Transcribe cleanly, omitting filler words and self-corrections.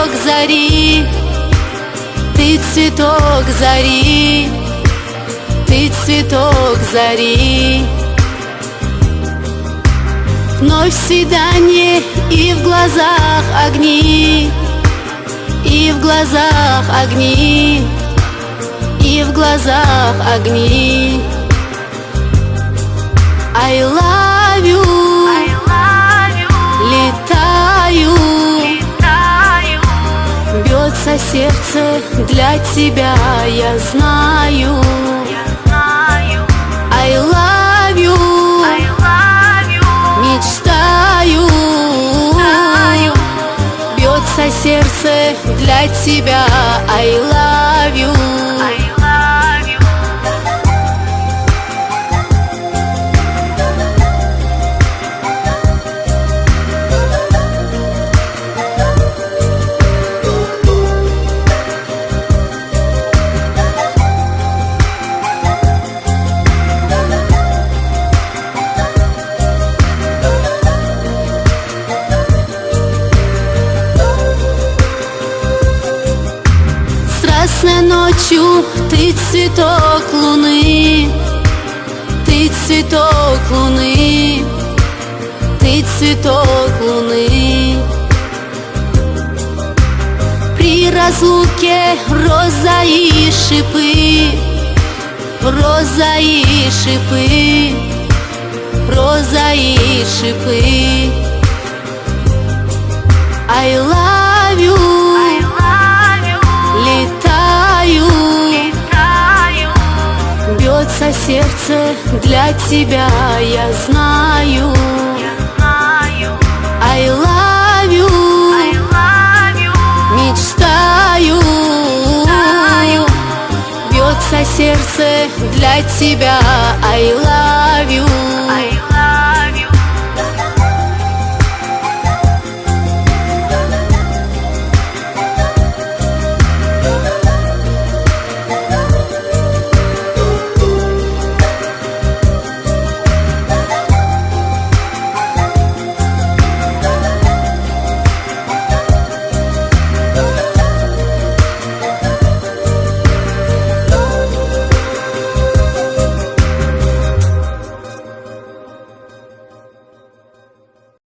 цветок зари, ты цветок зари, ты цветок зари. Вновь свидание, и в глазах огни, и в глазах огни, и в глазах огни. I love you, летаю, бьется сердце для тебя, я знаю. I love you, мечтаю, бьется сердце для тебя. I love you. Страстной ночью ты цветок луны, ты цветок луны, ты цветок луны. При разлуке роза и шипы, роза и шипы, роза и шипы. I love you, летаю, бьется сердце для тебя, я знаю. I love you, мечтаю, бьется сердце для тебя. I love you.